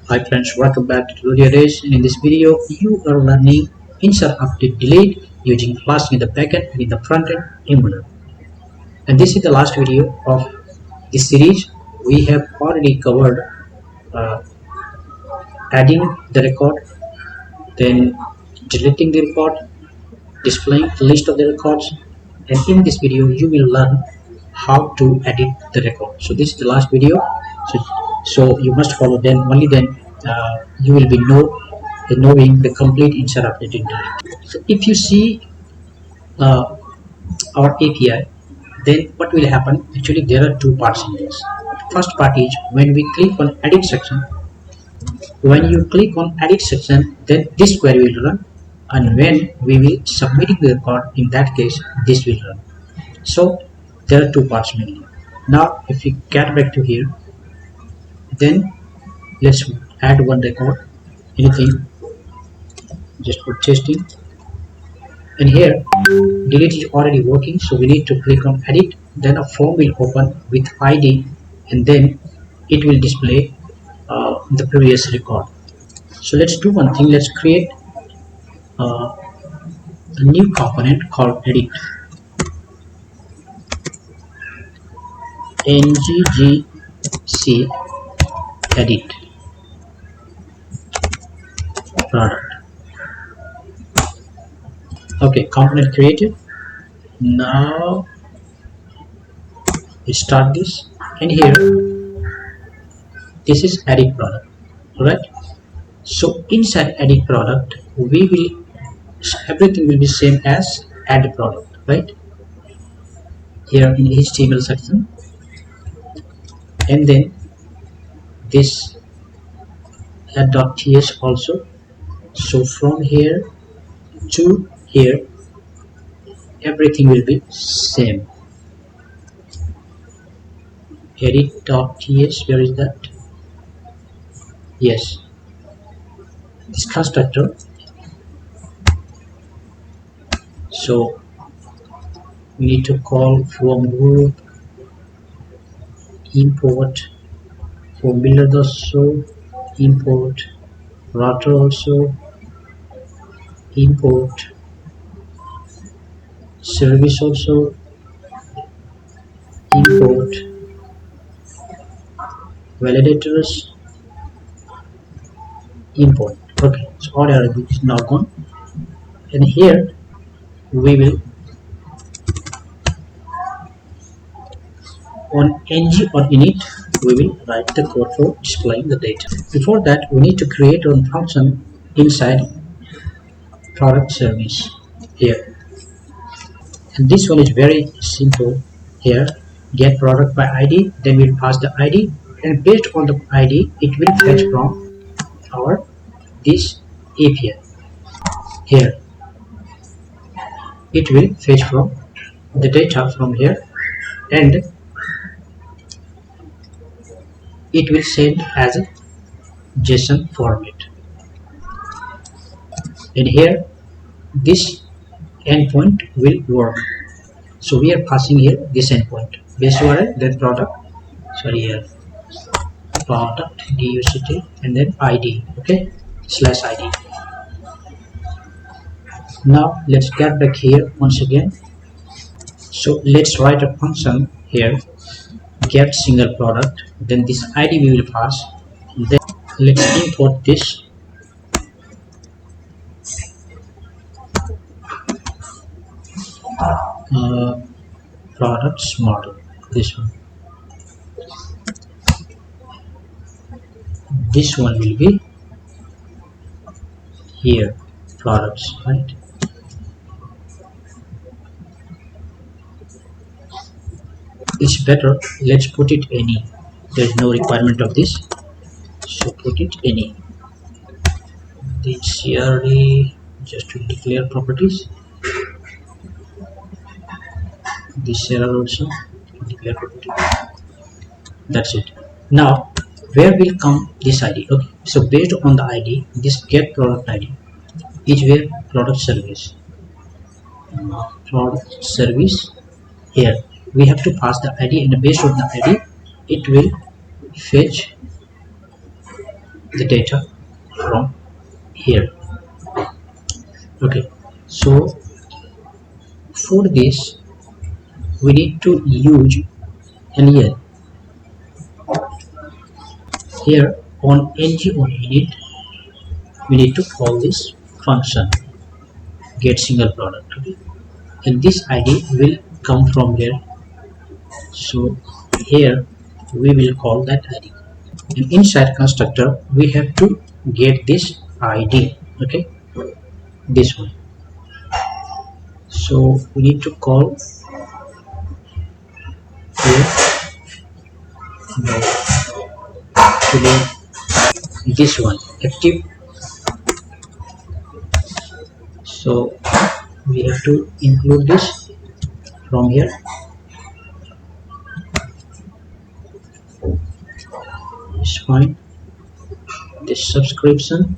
Hi friends, welcome back to Tutorial Days, and in this video you are learning insert, update, delete using Flask in the backend and in the frontend Angular. And this is the last video of this series. We have already covered uh, adding the record, then deleting the record, displaying the list of the records, and in this video you will learn how to edit the record. So this is the last video, so you must follow, then only then you will be knowing the complete insert, update, and delete. So if you see uh, our API, then what will happen? Actually there are two parts in this. First part is when we click on edit section. When you click on edit section, then this query will run, and when we will submitting the record, in that case this will run. So there are two parts mainly. Now if we get back to here, then let's add one record, anything, just put testing, and here delete is already working, so we need to click on edit. Then a form will open with ID, and then it will display the previous record. So let's do one thing. Let's create a new component called edit, nggc edit product. Okay, component created. Now we start this, and here this is edit product. Alright, so inside edit product everything will be same as add product, right? Here in HTML section, and then this add.ts also. So from here to here everything will be same. Edit.ts, where is that? Yes, this constructor. So we need to call from group, import from builder also, import router also, import service also, import validators, import. Okay, so all are now gone, and here we will on ng or init we will write the code for displaying the data. Before that we need to create a function inside product service here, and this one is very simple. Here get product by ID, then we'll pass the ID, and based on the ID it will fetch from our this API. Here it will fetch from the data from here, and it will send as a JSON format. And here this endpoint will work. So we are passing here this endpoint, base URL, then product, here product duct, and then ID. Okay, /ID. Now let's get back here once again. So let's write a function here, get single product, then this ID we will pass, then let's import this products model, this one. This one will be here products, right? It's better, let's put it any. There's no requirement of this, so put it any. The CRD, just to declare properties. This error also declare property. That's it. Now where will come this ID? Okay, so based on the ID, this get product ID is where product service. Product service, here we have to pass the ID, and based on the ID it will fetch the data from here. Okay, so for this we need to use len. Here on ng on init we need to call this function get single product. Okay, and this id will come from here. So here we will call that id, and inside constructor we have to get this id. Okay, this one. So we need to call here actually this one active. So we have to include this from here. It's fine. This subscription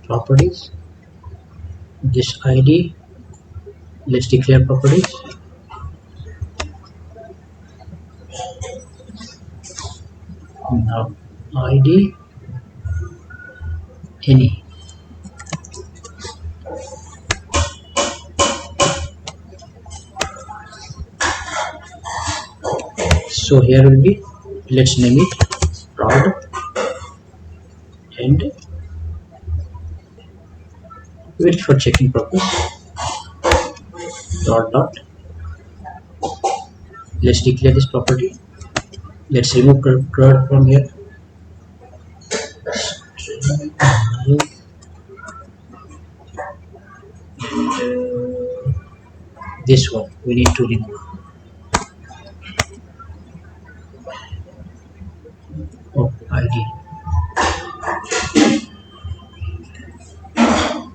properties, this id, let's declare properties. Now id any. So here will be, let's name it prod and wait for checking purpose dot. Let's declare this property. Let's remove CRUD from here. This one we need to remove. Oh, id.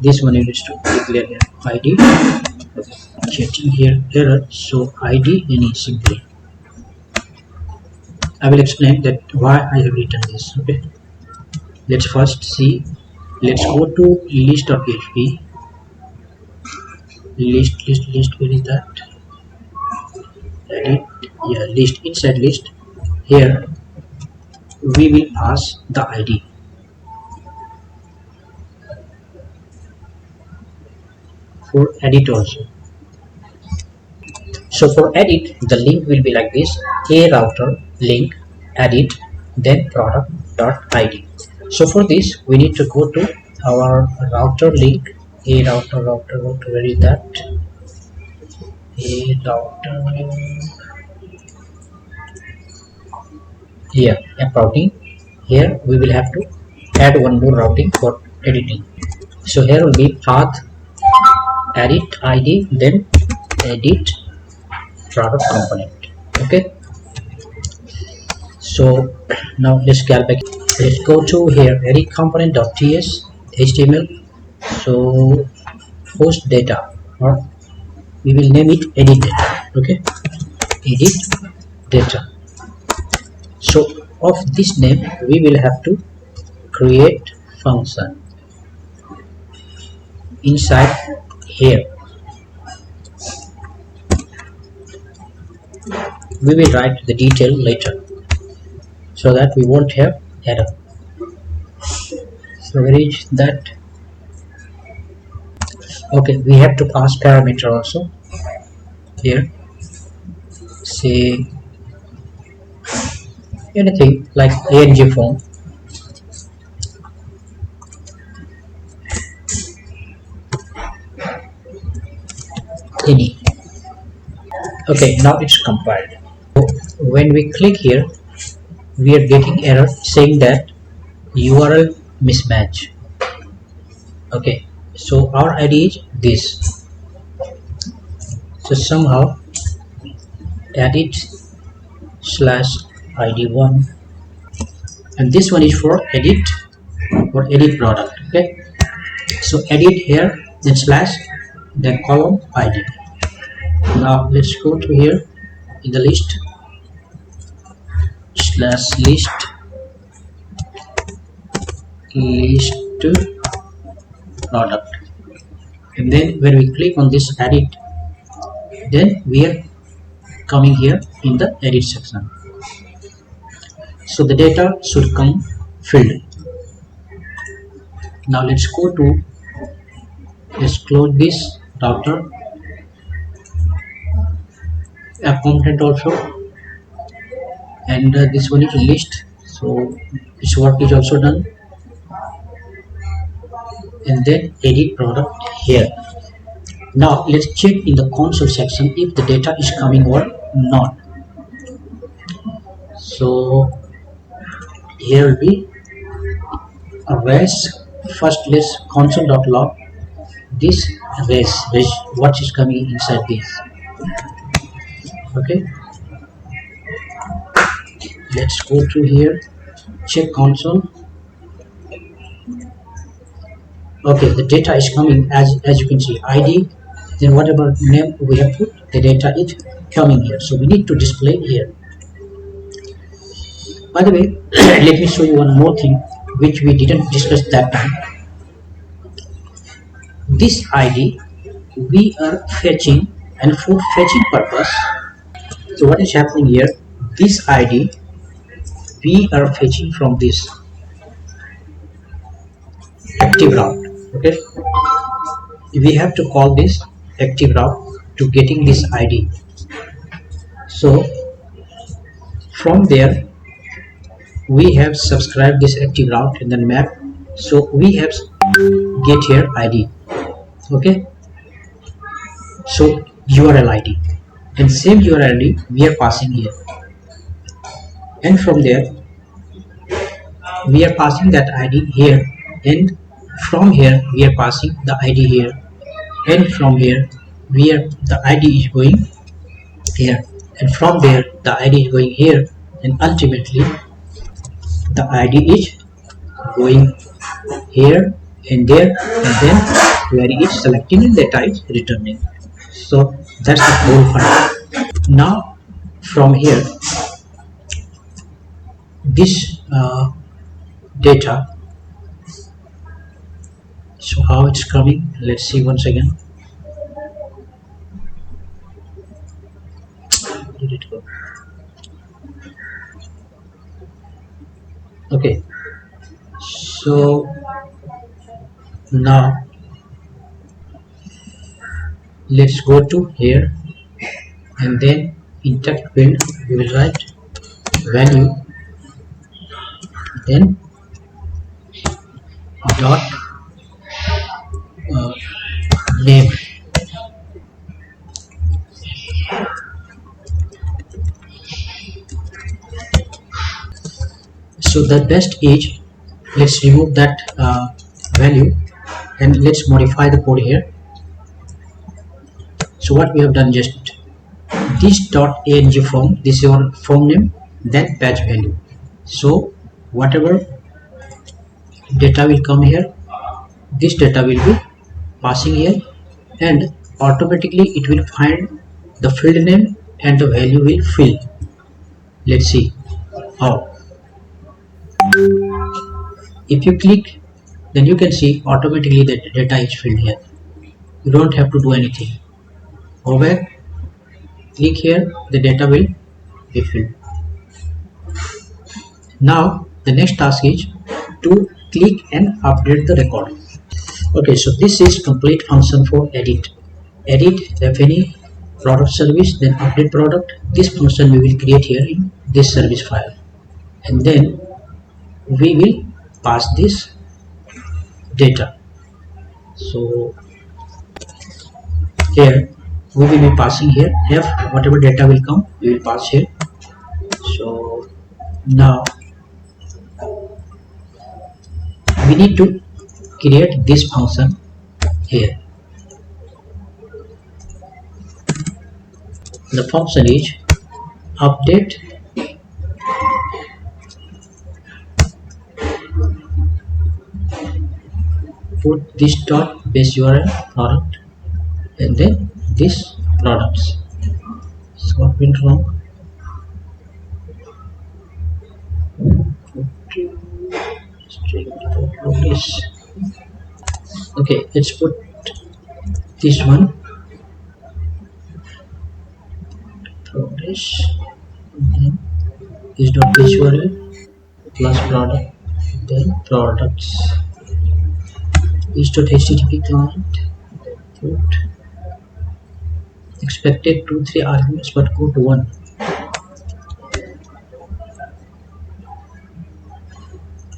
This one needs to declare here id. Getting here error, so id any simply. I will explain that why I have written this. Okay, let's first see. Let's go to list of PHP. List. Where is that? Edit. Yeah, list. Inside list. Here we will pass the ID. For edit also. So for edit, the link will be like this: a router link edit then product dot id. So for this we need to go to our router link. A router, where is that? A router, here, app routing. Here we will have to add one more routing for editing. So here will be path edit id then edit product component. Okay, so now let's get back. Let's go to here edit component.ts html. So host data, or we will name it edit data. Okay, edit data. So of this name we will have to create function inside here. We will write the detail later so that we won't have error. So where is that? Okay, we have to pass parameter also here. Say anything like ang form. Any. Okay, now it's compiled. When we click here, we are getting error saying that URL mismatch. Okay, so our ID is this. So somehow edit /id1, and this one is for edit product. Okay, so edit here, then slash, then column id. Now let's go to here in the list /list product, and then when we click on this edit, then we are coming here in the edit section. So the data should come field. Now let's go to, let's close this router, accountant also, and this one is list. So this work is also done, and then edit product here. Now let's check in the console section if the data is coming or not. So here will be a res. First let's console.log this res what is coming inside this. Okay, let's go through here, check console. Okay, the data is coming as you can see, ID, then whatever name we have put, the data is coming here. So we need to display here. By the way, let me show you one more thing which we didn't discuss that time. This ID we are fetching, and for fetching purpose, so what is happening here, this ID we are fetching from this active route. Okay, we have to call this active route to getting this ID. So from there we have subscribed this active route and then map, so we have get here ID. Okay, so URL ID, and same URL ID we are passing here, and from there we are passing that ID here, and from here we are passing the ID here, and from here the ID is going here, and from there the ID is going here, and ultimately the ID is going here and there, and then query is selecting and data is returning. So that's the whole file. Now from here this data, so how it's coming, let's see once again. Where did it go? Okay, so now let's go to here, and then in text field we will write value, then dot name. So the best is, let's remove that value and let's modify the code here. So what we have done, just this dot ang form, this is your form name, then patch value. So whatever data will come here, this data will be passing here, and automatically it will find the field name and the value will fill. Let's see how. If you click, then you can see automatically the data is filled here. You don't have to do anything. Go back, click here, the data will be filled. Now the next task is to click and update the record. Okay, so this is complete function for edit. Edit if any product service, then update product. This function we will create here in this service file, and then we will pass this data. So here we will be passing here f, whatever data will come we will pass here. So now we need to create this function here. The function is update put this dot base URL product, and then this products. So what went wrong? Okay, let's put this one progress, and then this dot base URL plus product, then products is.http client put expected 2-3 arguments but go to 1.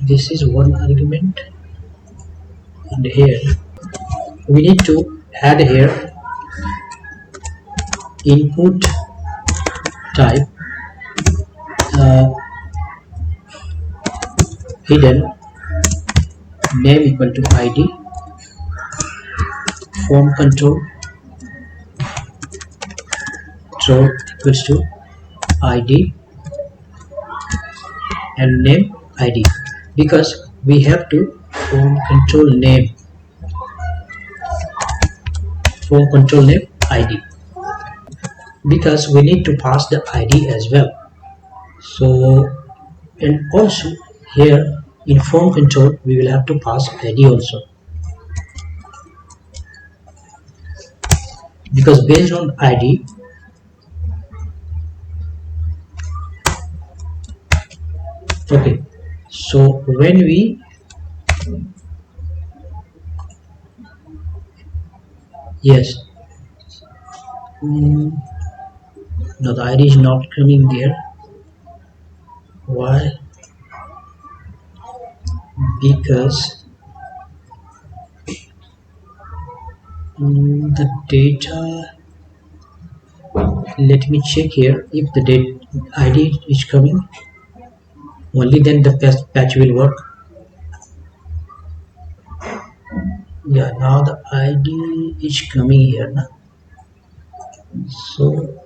This is one argument, and here we need to add here input type hidden name equal to id, form control throw equals to id and name id, because we have to form control name id, because we need to pass the id as well. So, and also here in form control we will have to pass id also, because based on id okay. So when we yes no, the id is not coming there. Why? Because the data, let me check here. If the id is coming, only then the patch will work. Yeah, now the id is coming here now. So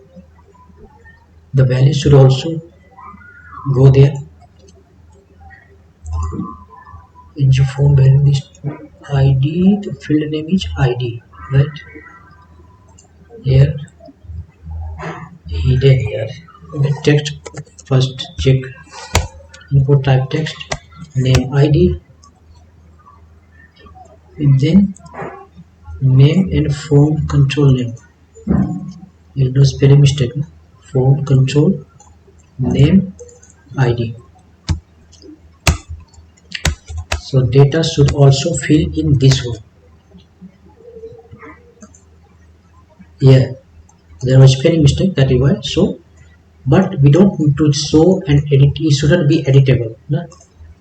the value should also go there. In the form value this id, the field name is id, right? Here hidden here. The text, first check input type text, name id, and then name and form control name. You'll do spelling mistake. Form control name id. So data should also fill in this one. Yeah, there was spelling mistake, that is why. So but we don't need to show and edit, it shouldn't be editable, no?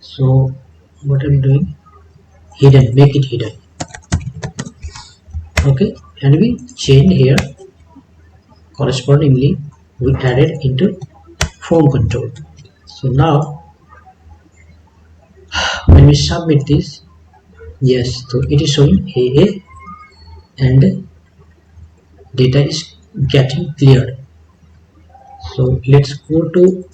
So what I'm doing, hidden, make it hidden. Okay, and we change here correspondingly we added into form control. So now when we submit this, yes, so it is showing AA and data is getting cleared. So let's go to,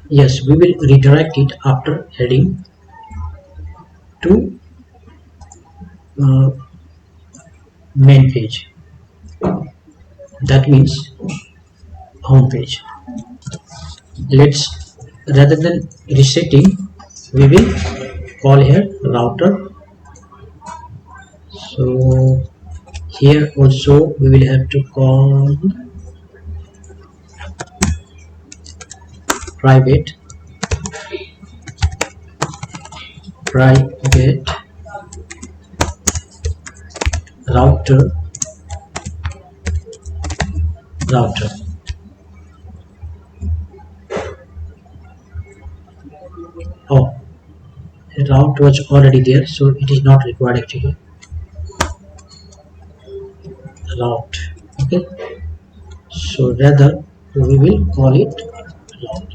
yes, we will redirect it after heading to main page, that means home page. Let's, rather than resetting, we will call here router. So here also we will have to call private router. Oh, the route was already there, so it is not required actually. Route, okay. So rather we will call it route.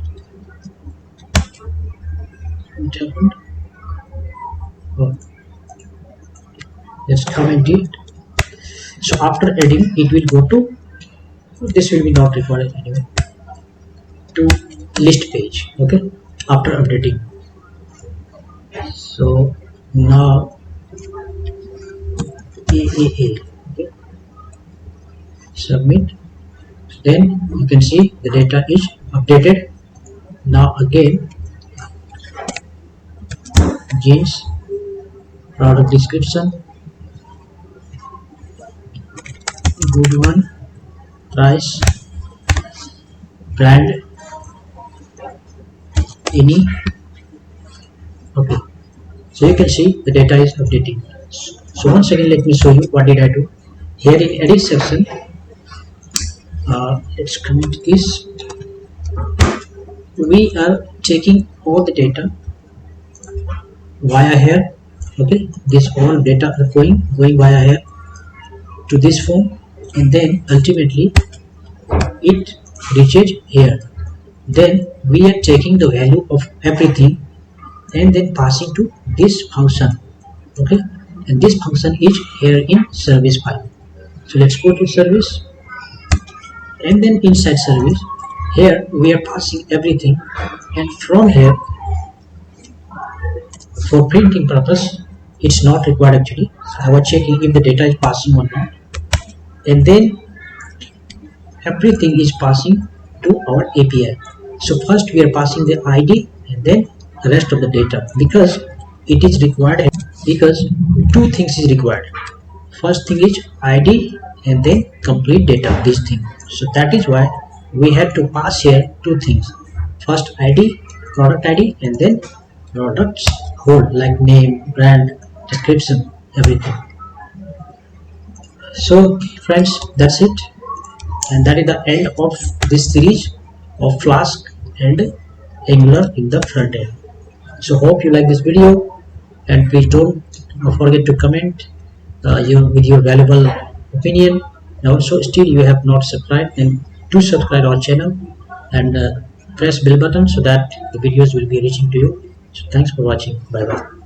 What happened? Oh, let's comment it. So after adding, it will go to, this will be not required anyway, to list page, okay, after updating. So now AAA, okay, submit, then you can see the data is updated. Now again jeans, product description, good one, price, brand, any, Okay, so you can see the data is updating. So once again, let me show you what did I do. Here in edit section, let's comment this. We are checking all the data via here. Okay, this all data are going via here to this form, and then ultimately it reaches here. Then we are taking the value of everything and then passing to this function. Okay, and this function is here in service file. So let's go to service, and then inside service, here we are passing everything, and from here for printing purpose it's not required actually. So I was checking if the data is passing or not, and then everything is passing to our API. So first we are passing the ID and then the rest of the data, because it is required, because two things is required. First thing is ID and then complete data, this thing. So that is why we had to pass here two things. First ID, product ID, and then products whole like name, brand, description, everything. So friends, that's it, and that is the end of this series of Flask and Angular in the front end. So hope you like this video, and please don't forget to comment with your valuable opinion. And also, still you have not subscribed, then do subscribe our channel and press bell button so that the videos will be reaching to you. So thanks for watching. Bye bye.